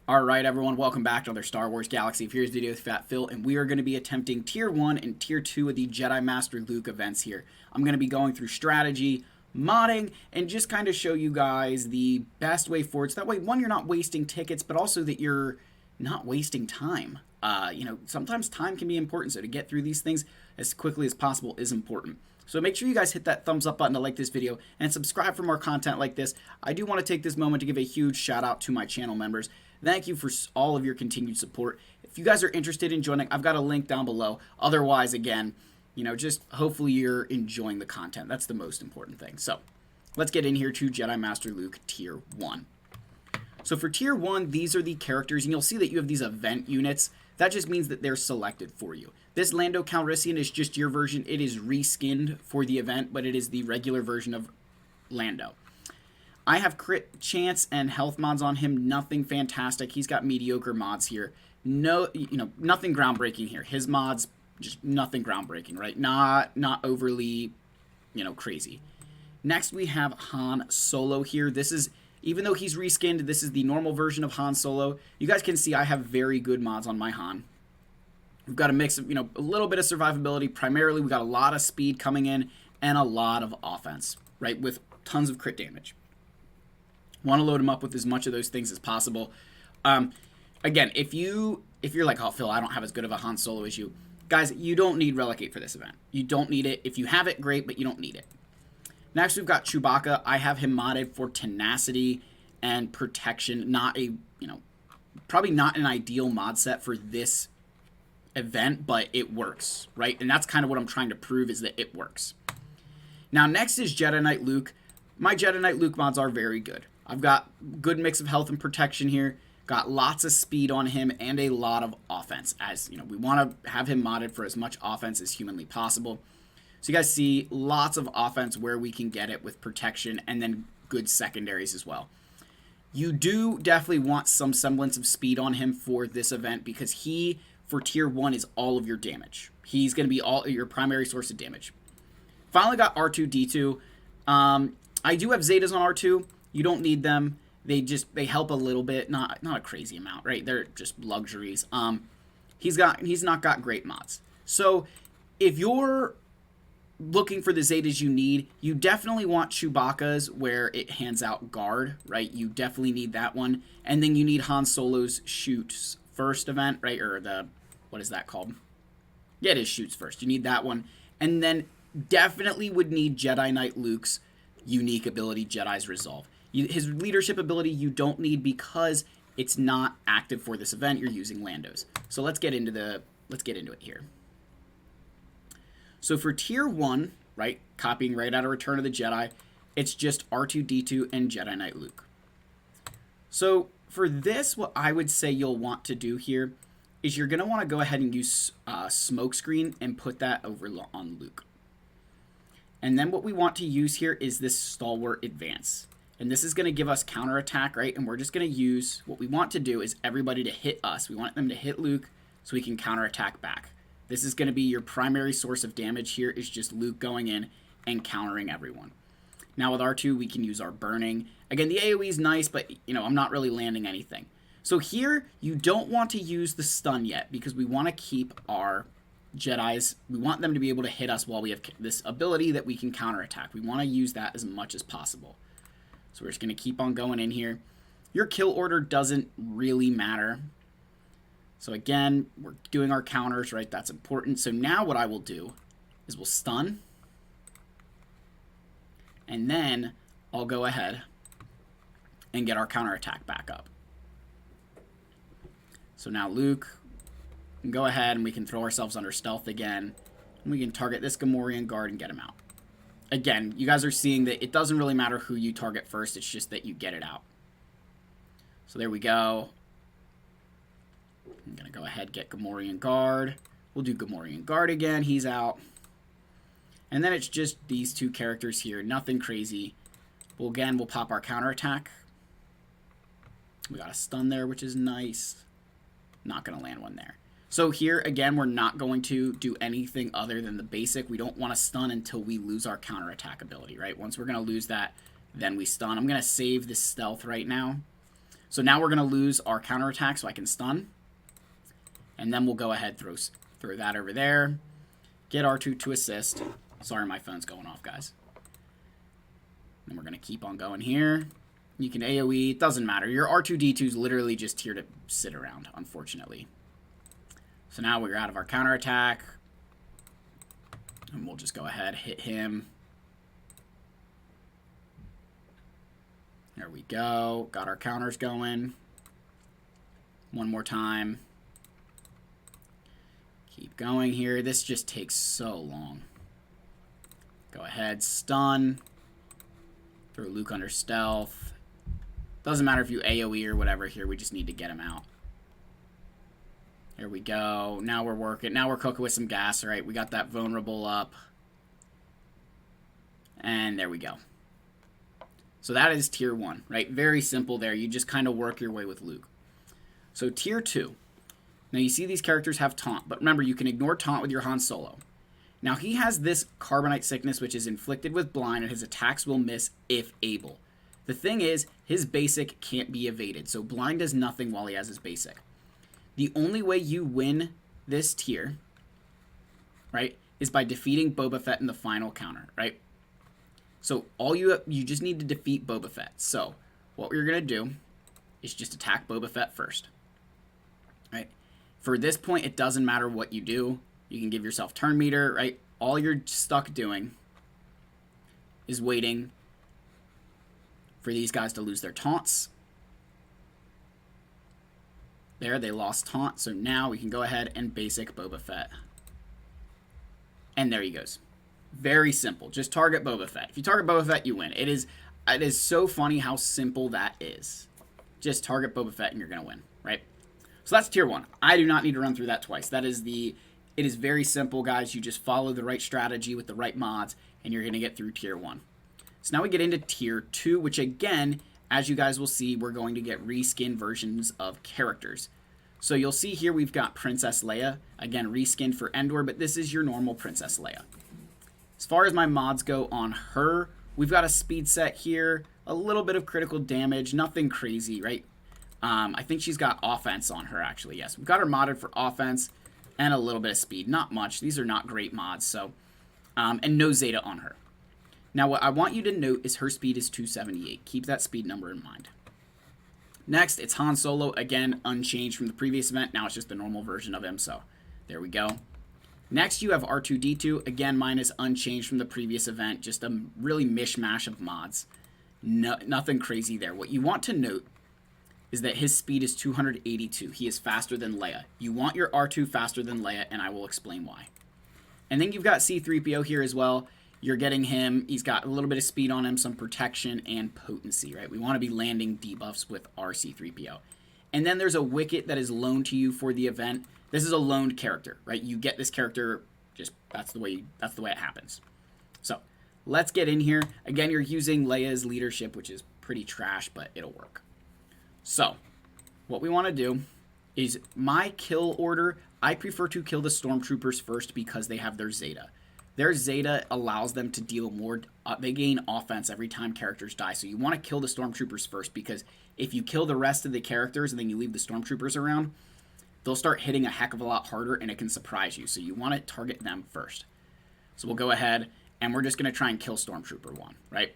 Alright everyone, welcome back to another Star Wars Galaxy of Heroes video with Fat Phil, and we are going to be attempting Tier 1 and Tier 2 of the Jedi Master Luke events here. I'm going to be going through strategy, modding, and just kind of show you guys the best way forward. So that way, one, you're not wasting tickets, but also that you're not wasting time. Sometimes time can be important, so to get through these things as quickly as possible is important. So make sure you guys hit that thumbs up button to like this video and subscribe for more content like this. I do want to take this moment to give a huge shout out to my channel members. Thank you for all of your continued support. If you guys are interested in joining, I've got a link down below. Otherwise, again, just hopefully you're enjoying the content. That's the most important thing. So let's get in here to Jedi Master Luke Tier 1. So for Tier 1, these are the characters, and you'll see that you have these event units. That just means that they're selected for you. This Lando Calrissian is just your version. It is reskinned for the event, but it is the regular version of Lando. I have crit chance and health mods on him. Nothing fantastic. He's got mediocre mods here. No, nothing groundbreaking here. His mods, just nothing groundbreaking, right? Not overly, crazy. Next, we have Han Solo here. This is, even though he's reskinned, this is the normal version of Han Solo. You guys can see I have very good mods on my Han. We've got a mix of, a little bit of survivability. Primarily, we got a lot of speed coming in and a lot of offense, right? With tons of crit damage. Want to load him up with as much of those things as possible. Again, if you're like, oh, Phil, I don't have as good of a Han Solo as you. Guys, you don't need Relicate for this event. You don't need it. If you have it, great, but you don't need it. Next, we've got Chewbacca. I have him modded for tenacity and protection. Not a, probably not an ideal mod set for this event, but it works, right? And that's kind of what I'm trying to prove, is that it works. Now, next is Jedi Knight Luke. My Jedi Knight Luke mods are very good. I've got good mix of health and protection here. Got lots of speed on him and a lot of offense. As we want to have him modded for as much offense as humanly possible. So you guys see lots of offense where we can get it with protection, and then good secondaries as well. You do definitely want some semblance of speed on him for this event, because he, for Tier 1, is all of your damage. He's going to be all your primary source of damage. Finally got R2-D2. I do have Zetas on R2. You don't need them. They help a little bit, not a crazy amount, right? They're just luxuries. He's not got great mods. So if you're looking for the Zetas you need, you definitely want Chewbacca's where it hands out guard, right? You definitely need that one. And then you need Han Solo's shoots first event, right? Or the, what is that called? Yeah, it is shoots first. You need that one. And then definitely would need Jedi Knight Luke's unique ability, Jedi's Resolve. His leadership ability you don't need because it's not active for this event. You're using Lando's. So let's get into it here. So for Tier 1, right, copying right out of Return of the Jedi, it's just R2-D2 and Jedi Knight Luke. So for this, what I would say you'll want to do here is you're going to want to go ahead and use Smokescreen and put that over on Luke. And then what we want to use here is this Stalwart Advance. And this is going to give us counterattack, right? And we're just going to use, what we want to do is everybody to hit us. We want them to hit Luke so we can counterattack back. This is going to be your primary source of damage here, is just Luke going in and countering everyone. Now with R2, we can use our burning. Again, the AoE is nice, but I'm not really landing anything. So here, you don't want to use the stun yet, because we want to keep our Jedis, we want them to be able to hit us while we have this ability that we can counterattack. We want to use that as much as possible. So we're just going to keep on going in here. Your kill order doesn't really matter. So again, we're doing our counters, right? That's important. So now what I will do is we'll stun. And then I'll go ahead and get our counterattack back up. So now Luke, can go ahead and we can throw ourselves under stealth again. And we can target this Gamorrean guard and get him out. Again, you guys are seeing that it doesn't really matter who you target first. It's just that you get it out. So there we go. I'm going to go ahead and get Gamorrean guard. We'll do Gamorrean guard again. He's out. And then it's just these two characters here. Nothing crazy. Well, again, we'll pop our counterattack. We got a stun there, which is nice. Not going to land one there. So here, again, we're not going to do anything other than the basic. We don't want to stun until we lose our counterattack ability, right? Once we're going to lose that, then we stun. I'm going to save this stealth right now. So now we're going to lose our counterattack so I can stun. And then we'll go ahead, throw that over there. Get R2 to assist. Sorry, my phone's going off, guys. Then we're going to keep on going here. You can AoE. It doesn't matter. Your R2-D2 is literally just here to sit around, unfortunately. So now we're out of our counterattack. And we'll just go ahead, hit him. There we go. Got our counters going. One more time. Keep going here. This just takes so long. Go ahead, stun. Throw Luke under stealth. Doesn't matter if you AoE or whatever here. We just need to get him out. There we go. Now we're working. Now we're cooking with some gas, right? We got that vulnerable up. And there we go. So that is tier 1, right? Very simple there. You just kind of work your way with Luke. So tier 2. Now you see these characters have taunt, but remember you can ignore taunt with your Han Solo. Now he has this Carbonite Sickness, which is inflicted with blind, and his attacks will miss if able. The thing is, his basic can't be evaded, so blind does nothing while he has his basic. The only way you win this tier, right, is by defeating Boba Fett in the final counter, right? So all you just need to defeat Boba Fett. So what we're going to do is just attack Boba Fett first, right? For this point, it doesn't matter what you do. You can give yourself turn meter, right? All you're stuck doing is waiting for these guys to lose their taunts. There, they lost taunt, so now we can go ahead and basic Boba Fett. And there he goes. Very simple. Just target Boba Fett. If you target Boba Fett, you win. It is so funny how simple that is. Just target Boba Fett and you're going to win, right? So that's tier 1. I do not need to run through that twice. It is very simple, guys. You just follow the right strategy with the right mods, and you're going to get through tier 1. So now we get into tier 2, which again, as you guys will see, we're going to get reskin versions of characters. So you'll see here we've got Princess Leia. Again, reskinned for Endor, but this is your normal Princess Leia. As far as my mods go on her, we've got a speed set here, a little bit of critical damage, nothing crazy, right? I think she's got offense on her, actually, yes. We've got her modded for offense and a little bit of speed. Not much. These are not great mods, so... and no Zeta on her. Now, what I want you to note is her speed is 278. Keep that speed number in mind. Next, it's Han Solo. Again, unchanged from the previous event. Now it's just the normal version of him, so there we go. Next, you have R2-D2. Again, mine is unchanged from the previous event. Just a really mishmash of mods. Nothing crazy there. What you want to note is that his speed is 282. He is faster than Leia. You want your R2 faster than Leia, and I will explain why. And then you've got C-3PO here as well. You're getting him. He's got a little bit of speed on him, some protection, and potency, right? We want to be landing debuffs with our C-3PO. And then there's a Wicket that is loaned to you for the event. This is a loaned character, right? You get this character, just that's the way it happens. So let's get in here. Again, you're using Leia's leadership, which is pretty trash, but it'll work. So what we want to do is my kill order. I prefer to kill the stormtroopers first because they have their Zeta. Their Zeta allows them to deal more. They gain offense every time characters die. So you want to kill the stormtroopers first because if you kill the rest of the characters and then you leave the stormtroopers around, they'll start hitting a heck of a lot harder and it can surprise you. So you want to target them first. So we'll go ahead and we're just going to try and kill Stormtrooper 1, right?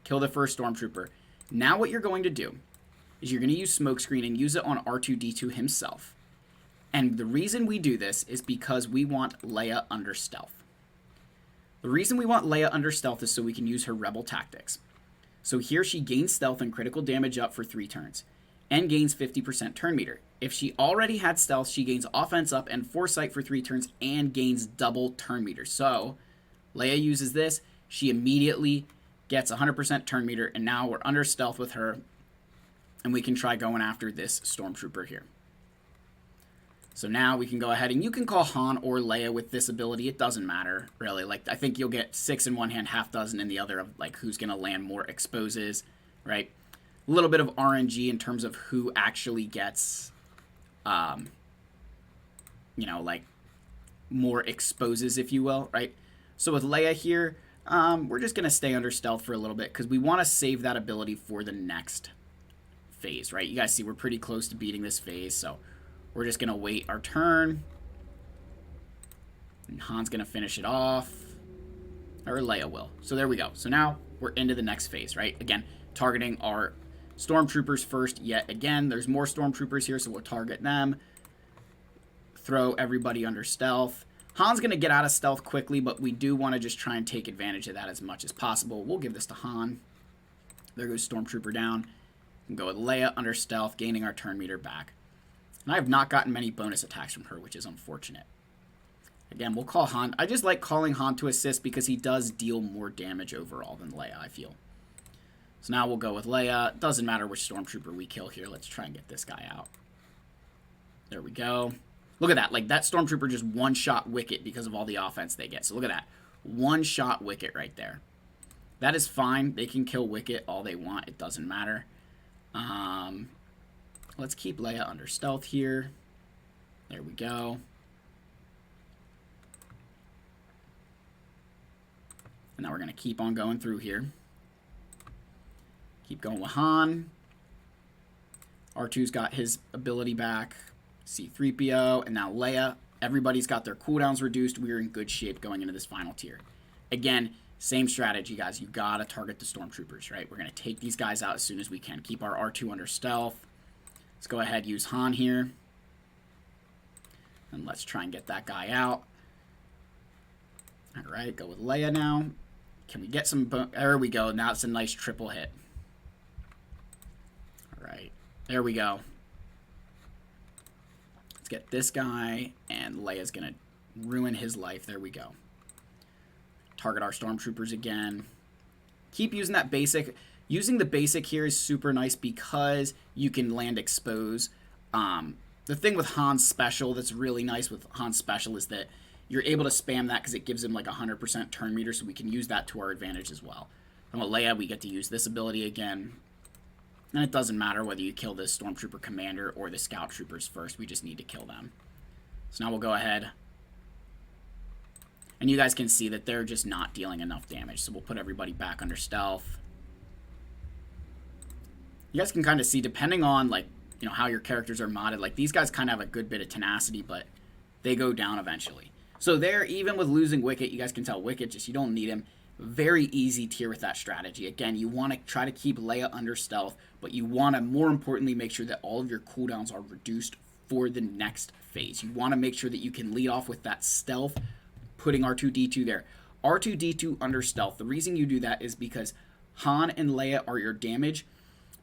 Kill the first Stormtrooper. Now what you're going to do is you're going to use Smokescreen and use it on R2-D2 himself. And the reason we do this is because we want Leia under stealth. The reason we want Leia under stealth is so we can use her rebel tactics. So here she gains stealth and critical damage up for 3 turns, and gains 50% turn meter. If she already had stealth, she gains offense up and foresight for 3 turns, and gains double turn meter. So Leia uses this, she immediately gets 100% turn meter, and now we're under stealth with her, and we can try going after this Stormtrooper here. So now we can go ahead, and you can call Han or Leia with this ability. It doesn't matter, really. Like, I think you'll get 6 in one hand, half dozen in the other of, like, who's going to land more exposes, right? A little bit of RNG in terms of who actually gets, you know, like, more exposes, if you will, right? So with Leia here, we're just going to stay under stealth for a little bit because we want to save that ability for the next phase, right? You guys see we're pretty close to beating this phase, so we're just going to wait our turn. And Han's going to finish it off. Or Leia will. So there we go. So now we're into the next phase, right? Again, targeting our stormtroopers first yet again. There's more stormtroopers here, so we'll target them. Throw everybody under stealth. Han's going to get out of stealth quickly, but we do want to just try and take advantage of that as much as possible. We'll give this to Han. There goes stormtrooper down. And go with Leia under stealth, gaining our turn meter back. And I have not gotten many bonus attacks from her, which is unfortunate. Again, we'll call Han. I just like calling Han to assist because he does deal more damage overall than Leia, I feel. So now we'll go with Leia. Doesn't matter which stormtrooper we kill here. Let's try and get this guy out. There we go. Look at that. Like, that stormtrooper just one-shot Wicket because of all the offense they get. So look at that. One-shot Wicket right there. That is fine. They can kill Wicket all they want. It doesn't matter. Let's keep Leia under stealth here. There we go. And now we're going to keep on going through here. Keep going with Han. R2's got his ability back. C-3PO. And now Leia. Everybody's got their cooldowns reduced. We're in good shape going into this final tier. Again, same strategy, guys. You got to target the stormtroopers, right? We're going to take these guys out as soon as we can. Keep our R2 under stealth. Let's go ahead and use Han here. And let's try and get that guy out. All right, go with Leia now. Can we get some... There we go. Now it's a nice triple hit. All right. There we go. Let's get this guy, and Leia's going to ruin his life. There we go. Target our stormtroopers again. Keep using that basic. Using the basic here is super nice because you can land expose. The thing with Han's special that's really nice with Han's special is that you're able to spam that because it gives him like 100% turn meter, so we can use that to our advantage as well. And with Leia, we get to use this ability again. And it doesn't matter whether you kill the Stormtrooper Commander or the Scout Troopers first. We just need to kill them. So now we'll go ahead. And you guys can see that they're just not dealing enough damage. So we'll put everybody back under stealth. You guys can kind of see, depending on, like, you know, how your characters are modded, like, these guys kind of have a good bit of tenacity, but they go down eventually. So there, even with losing Wicket, you guys can tell Wicket, just, you don't need him. Very easy tier with that strategy. Again, you want to try to keep Leia under stealth, but you want to, more importantly, make sure that all of your cooldowns are reduced for the next phase. You want to make sure that you can lead off with that stealth, putting R2-D2 there. R2-D2 under stealth. The reason you do that is because Han and Leia are your damage.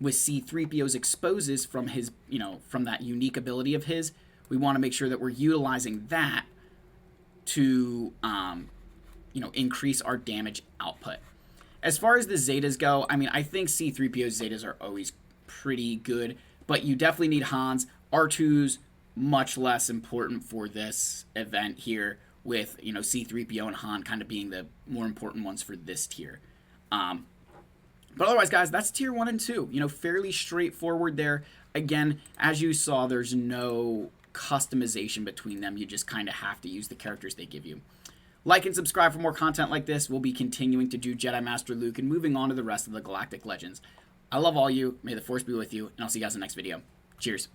With C-3PO's exposes from his, you know, from that unique ability of his, we want to make sure that we're utilizing that to, you know, increase our damage output. As far as the Zetas go, I mean, I think C-3PO's Zetas are always pretty good, but you definitely need Han's. R2's much less important for this event here, with, you know, C-3PO and Han kind of being the more important ones for this tier. But otherwise, guys, that's tier 1 and 2. You know, fairly straightforward there. Again, as you saw, there's no customization between them. You just kind of have to use the characters they give you. Like and subscribe for more content like this. We'll be continuing to do Jedi Master Luke and moving on to the rest of the Galactic Legends. I love all you. May the Force be with you, and I'll see you guys in the next video. Cheers.